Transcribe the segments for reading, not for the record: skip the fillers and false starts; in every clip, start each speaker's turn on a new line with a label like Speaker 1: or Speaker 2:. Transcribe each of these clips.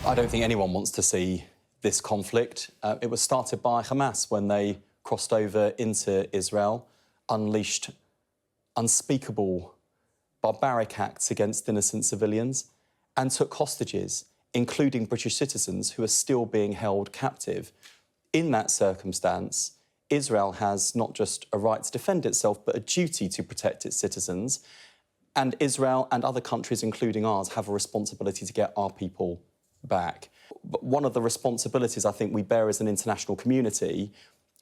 Speaker 1: I don't think anyone wants to see this conflict. It was started by Hamas when they crossed over into Israel, unleashed unspeakable barbaric acts against innocent civilians and took hostages, including British citizens who are still being held captive. In that circumstance, Israel has not just a right to defend itself, but a duty to protect its citizens. And Israel and other countries, including ours, have a responsibility to get our people back. But one of the responsibilities I think we bear as an international community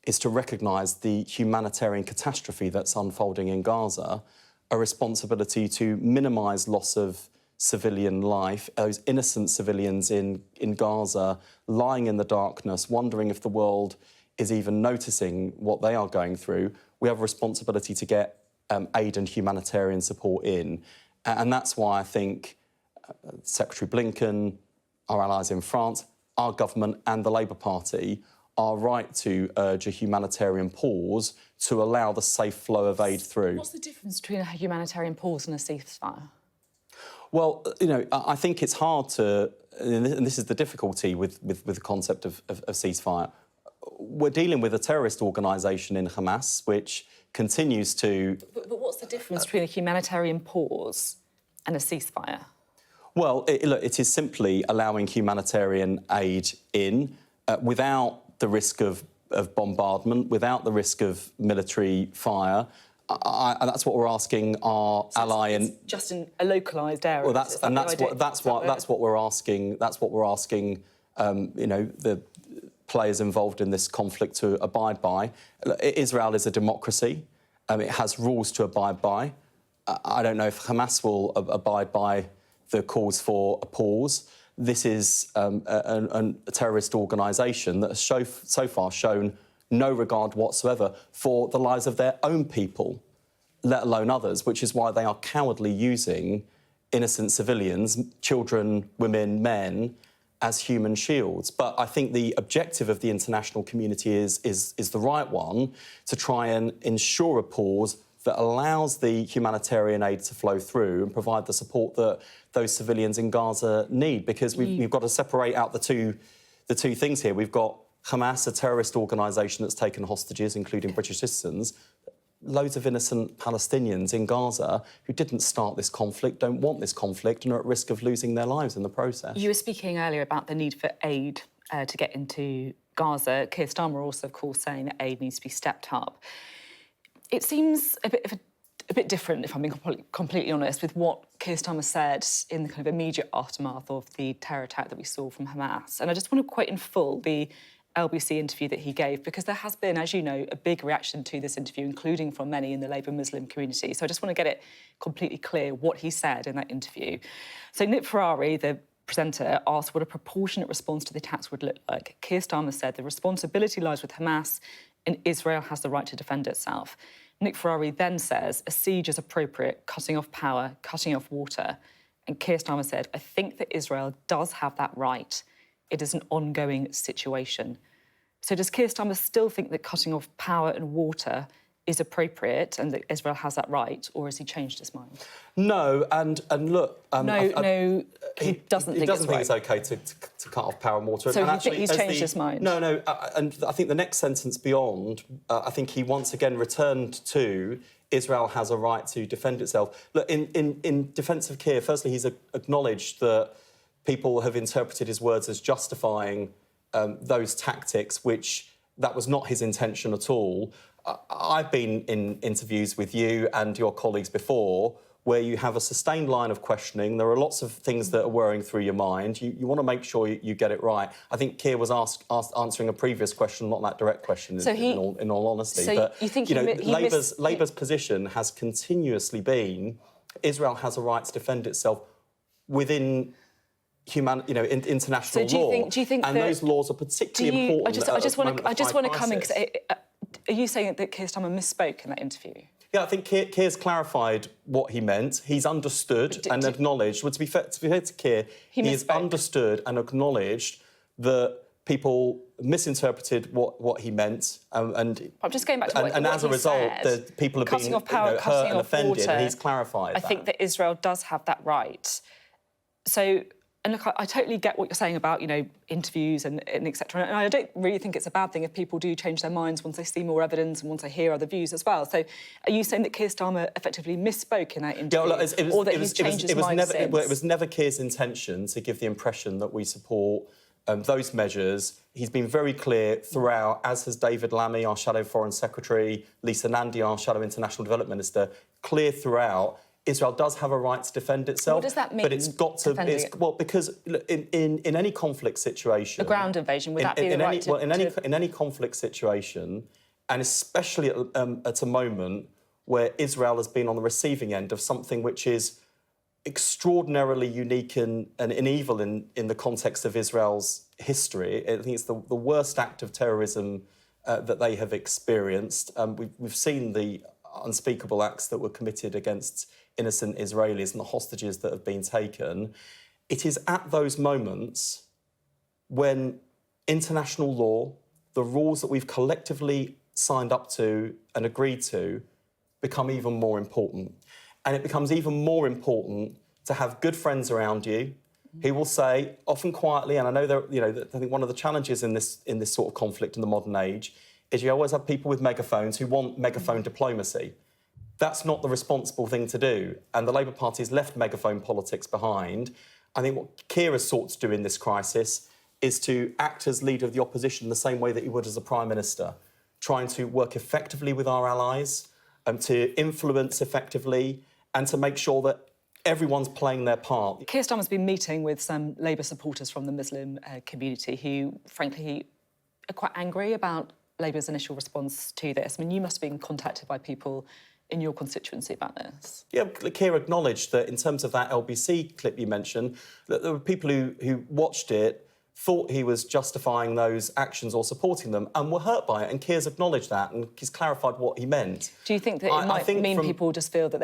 Speaker 1: is to recognise the humanitarian catastrophe that's unfolding in Gaza, a responsibility to minimise loss of civilian life, those innocent civilians in Gaza lying in the darkness, wondering if the world is even noticing what they are going through. We have a responsibility to get aid and humanitarian support in. And that's why I think Secretary Blinken, our allies in France, our government and the Labour Party are right to urge a humanitarian pause to allow the safe flow of aid through.
Speaker 2: What's the difference between a humanitarian pause and a ceasefire?
Speaker 1: Well, you know, I think it's hard to, and this is the difficulty with the concept of ceasefire. We're dealing with a terrorist organisation in Hamas, which continues to...
Speaker 2: But what's the difference between a humanitarian pause and a ceasefire?
Speaker 1: Well, look, it is simply allowing humanitarian aid in without the risk of bombardment, without the risk of military fire. And that's what we're asking our ally in...
Speaker 2: It's just in a localised area.
Speaker 1: Well, that's what we're asking. That's what we're asking. You know, the players involved in this conflict to abide by. Israel is a democracy. It has rules to abide by. I don't know if Hamas will abide by the calls for a pause. This is a terrorist organisation that has so far shown no regard whatsoever for the lives of their own people, let alone others, which is why they are cowardly using innocent civilians, children, women, men, as human shields. But I think the objective of the international community is the right one, to try and ensure a pause that allows the humanitarian aid to flow through and provide the support that those civilians in Gaza need. Because we've got to separate out the two things here. We've got Hamas, a terrorist organisation that's taken hostages, including British citizens, loads of innocent Palestinians in Gaza who didn't start this conflict, don't want this conflict and are at risk of losing their lives in the process.
Speaker 2: You were speaking earlier about the need for aid to get into Gaza. Keir Starmer also, of course, saying that aid needs to be stepped up. It seems a bit different, if I'm being completely honest, with what Keir Starmer said in the kind of immediate aftermath of the terror attack that we saw from Hamas. And I just want to quote in full the LBC interview that he gave, because there has been, as you know, a big reaction to this interview, including from many in the Labour Muslim community. So I just want to get it completely clear what he said in that interview. So Nick Ferrari, the presenter, asked what a proportionate response to the attacks would look like. Keir Starmer said the responsibility lies with Hamas and Israel has the right to defend itself. Nick Ferrari then says a siege is appropriate, cutting off power, cutting off water. And Keir Starmer said, I think that Israel does have that right. It is an ongoing situation. So does Keir Starmer still think that cutting off power and water is appropriate and that Israel has that right, or has he changed his mind?
Speaker 1: No, and look...
Speaker 2: No, he doesn't think
Speaker 1: it's okay to cut off power and water.
Speaker 2: So
Speaker 1: and
Speaker 2: actually, he's changed his mind?
Speaker 1: No, and I think the next sentence beyond, I think he once again returned to Israel has a right to defend itself. Look, in defence of Keir, firstly, he's acknowledged that people have interpreted his words as justifying those tactics, which that was not his intention at all. I've been in interviews with you and your colleagues before where you have a sustained line of questioning. There are lots of things that are whirring through your mind. You want to make sure you get it right. I think Keir was answering a previous question, not that direct question, so in all honesty.
Speaker 2: So
Speaker 1: but
Speaker 2: you think
Speaker 1: Labour's position has continuously been Israel has a right to defend itself within international law.
Speaker 2: Do you think
Speaker 1: and those laws are particularly important?
Speaker 2: I just want to come in, because are you saying that Keir Starmer misspoke in that interview?
Speaker 1: Yeah, I think Keir's clarified what he meant. He's understood and acknowledged. Well, to be fair to Keir, he has understood and acknowledged that people misinterpreted what he meant, and
Speaker 2: I'm just going back to what
Speaker 1: as a result,
Speaker 2: said,
Speaker 1: the people have been
Speaker 2: hurt
Speaker 1: and offended,
Speaker 2: water,
Speaker 1: and he's clarified.
Speaker 2: I think that Israel does have that right. So And look, I totally get what you're saying about, interviews and etc. And I don't really think it's a bad thing if people do change their minds once they see more evidence and once they hear other views as well. So are you saying that Keir Starmer effectively misspoke in that interview? Or that he's changed his mind since?
Speaker 1: It was never Keir's intention to give the impression that we support those measures. He's been very clear throughout, as has David Lammy, our Shadow Foreign Secretary, Lisa Nandy, our Shadow International Development Minister, clear throughout. Israel does have a right to defend itself.
Speaker 2: What does that mean?
Speaker 1: But it's got to... because in any conflict situation...
Speaker 2: A ground invasion, would that be the right
Speaker 1: in any conflict situation, and especially at a moment where Israel has been on the receiving end of something which is extraordinarily unique and evil in the context of Israel's history. I think it's the worst act of terrorism that they have experienced. We've seen the unspeakable acts that were committed against innocent Israelis and the hostages that have been taken. It is at those moments when international law, the rules that we've collectively signed up to and agreed to, become even more important. And it becomes even more important to have good friends around you who will say, often quietly, and I know I think one of the challenges in this sort of conflict in the modern age is you always have people with megaphones who want megaphone diplomacy. That's not the responsible thing to do. And the Labour Party's left megaphone politics behind. I think what Keir has sought to do in this crisis is to act as leader of the opposition the same way that he would as a Prime Minister, trying to work effectively with our allies, to influence effectively, and to make sure that everyone's playing their part.
Speaker 2: Keir Starmer's been meeting with some Labour supporters from the Muslim community who, frankly, are quite angry about Labour's initial response to this. I mean, you must have been contacted by people in your constituency about this.
Speaker 1: Yeah, Keir acknowledged that in terms of that LBC clip you mentioned, that there were people who watched it, thought he was justifying those actions or supporting them and were hurt by it, and Keir's acknowledged that and he's clarified what he meant.
Speaker 2: Do you think that it might mean people just feel that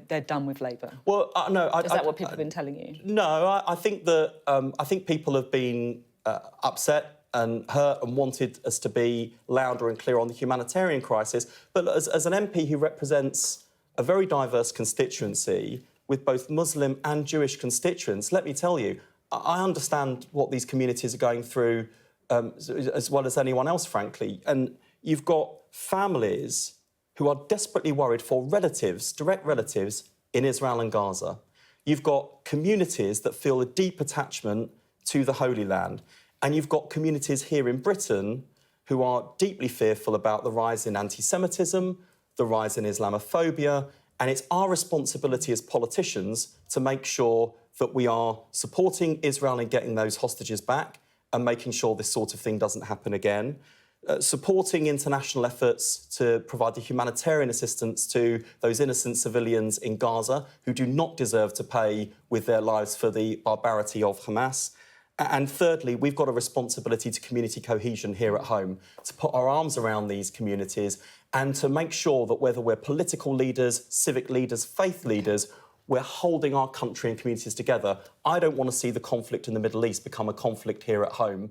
Speaker 2: they're done with Labour?
Speaker 1: Well, no.
Speaker 2: Is that what people have been telling you?
Speaker 1: No, I think that I think people have been upset and hurt and wanted us to be louder and clearer on the humanitarian crisis. But as an MP who represents a very diverse constituency with both Muslim and Jewish constituents, let me tell you, I understand what these communities are going through as well as anyone else, frankly. And you've got families who are desperately worried for relatives, direct relatives, in Israel and Gaza. You've got communities that feel a deep attachment to the Holy Land. And you've got communities here in Britain who are deeply fearful about the rise in anti-Semitism, the rise in Islamophobia, and it's our responsibility as politicians to make sure that we are supporting Israel in getting those hostages back and making sure this sort of thing doesn't happen again, supporting international efforts to provide the humanitarian assistance to those innocent civilians in Gaza who do not deserve to pay with their lives for the barbarity of Hamas. And thirdly, we've got a responsibility to community cohesion here at home, to put our arms around these communities and to make sure that whether we're political leaders, civic leaders, faith leaders, we're holding our country and communities together. I don't want to see the conflict in the Middle East become a conflict here at home.